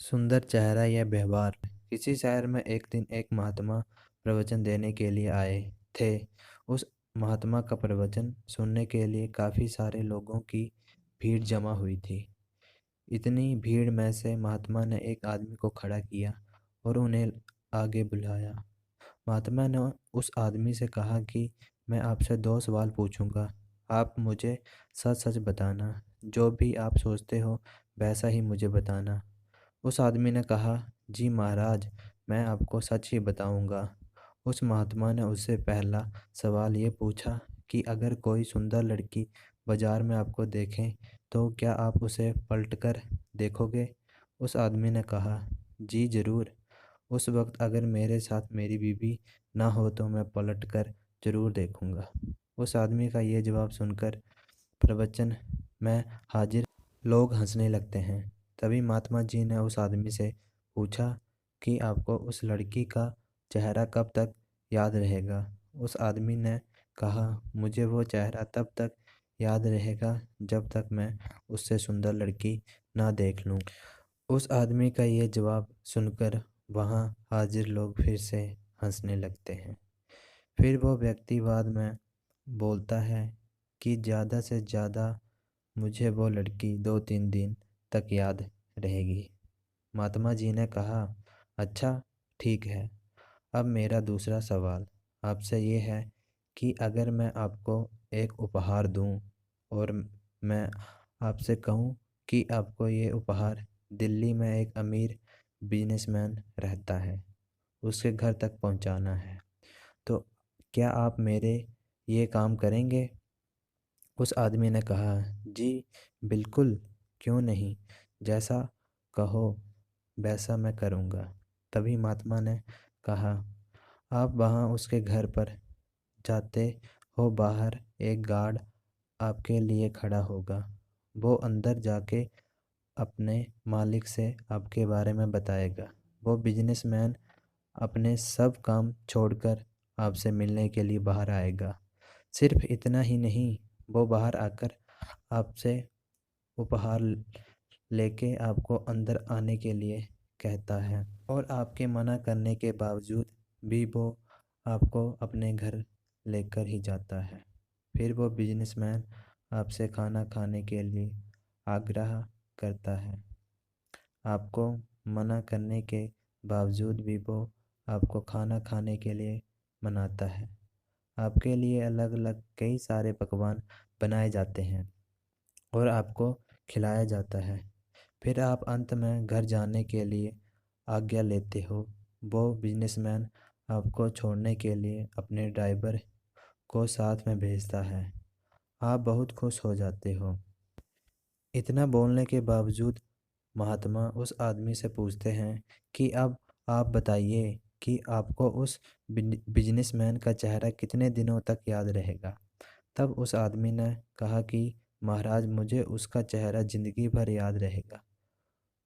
सुंदर चेहरा या व्यवहार। किसी शहर में एक दिन एक महात्मा प्रवचन देने के लिए आए थे। उस महात्मा का प्रवचन सुनने के लिए काफी सारे लोगों की भीड़ जमा हुई थी। इतनी भीड़ में से महात्मा ने एक आदमी को खड़ा किया और उन्हें आगे बुलाया। महात्मा ने उस आदमी से कहा कि मैं आपसे 2 सवाल पूछूंगा। आप मुझे सच सच बताना, जो भी आप सोचते हो वैसा ही मुझे बताना। उस आदमी ने कहा, जी महाराज, मैं आपको सच ही बताऊंगा। उस महात्मा ने उससे पहला सवाल ये पूछा कि अगर कोई सुंदर लड़की बाजार में आपको देखे तो क्या आप उसे पलट कर देखोगे? उस आदमी ने कहा, जी जरूर। उस वक्त अगर मेरे साथ मेरी बीवी ना हो तो मैं पलट कर जरूर देखूंगा। उस आदमी का ये जवाब सुनकर प्रवचन में हाजिर लोग हंसने लगते हैं। तभी महात्मा जी ने उस आदमी से पूछा कि आपको उस लड़की का चेहरा कब तक याद रहेगा? उस आदमी ने कहा, मुझे वो चेहरा तब तक याद रहेगा जब तक मैं उससे सुंदर लड़की ना देख लूं। उस आदमी का ये जवाब सुनकर वहाँ हाजिर लोग फिर से हंसने लगते हैं। फिर वो व्यक्ति बाद में बोलता है कि ज़्यादा से ज़्यादा मुझे वो लड़की 2-3 दिन तक याद रहेगी। महात्मा जी ने कहा, अच्छा ठीक है। अब मेरा दूसरा सवाल आपसे ये है कि अगर मैं आपको एक उपहार दूं और मैं आपसे कहूं कि आपको ये उपहार दिल्ली में एक अमीर बिजनेसमैन रहता है, उसके घर तक पहुंचाना है, तो क्या आप मेरे ये काम करेंगे? उस आदमी ने कहा, जी बिल्कुल, क्यों नहीं, जैसा कहो वैसा मैं करूँगा। तभी महात्मा ने कहा, आप वहाँ उसके घर पर जाते हो, बाहर एक गार्ड आपके लिए खड़ा होगा। वो अंदर जाके अपने मालिक से आपके बारे में बताएगा। वो बिजनेसमैन अपने सब काम छोड़कर आपसे मिलने के लिए बाहर आएगा। सिर्फ इतना ही नहीं, वो बाहर आकर आपसे उपहार लेके आपको अंदर आने के लिए कहता है और आपके मना करने के बावजूद भी वो आपको अपने घर लेकर ही जाता है। फिर वो बिजनेसमैन आपसे खाना खाने के लिए आग्रह करता है। आपको मना करने के बावजूद भी वो आपको खाना खाने के लिए मनाता है। आपके लिए अलग अलग कई सारे पकवान बनाए जाते हैं और आपको खिलाया जाता है। फिर आप अंत में घर जाने के लिए आज्ञा लेते हो। वो बिजनेसमैन आपको छोड़ने के लिए अपने ड्राइवर को साथ में भेजता है। आप बहुत खुश हो जाते हो। इतना बोलने के बावजूद महात्मा उस आदमी से पूछते हैं कि अब आप बताइए कि आपको उस बिजनेसमैन का चेहरा कितने दिनों तक याद रहेगा। तब उस आदमी ने कहा कि महाराज, मुझे उसका चेहरा जिंदगी भर याद रहेगा।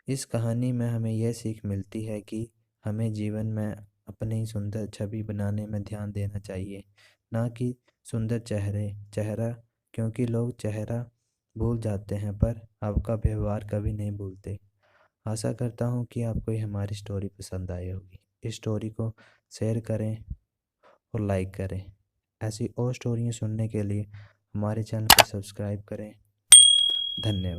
इस कहानी में हमें यह सीख मिलती है कि हमें जीवन में अपनी सुंदर छवि बनाने में ध्यान देना चाहिए, ना कि सुंदर चेहरा, क्योंकि लोग चेहरा भूल जाते हैं पर आपका व्यवहार कभी नहीं भूलते। आशा करता हूँ कि आपको ये हमारी स्टोरी पसंद आई होगी। इस स्टोरी को शेयर करें और लाइक करें। ऐसी और स्टोरियाँ सुनने के लिए हमारे चैनल को सब्सक्राइब करें। धन्यवाद।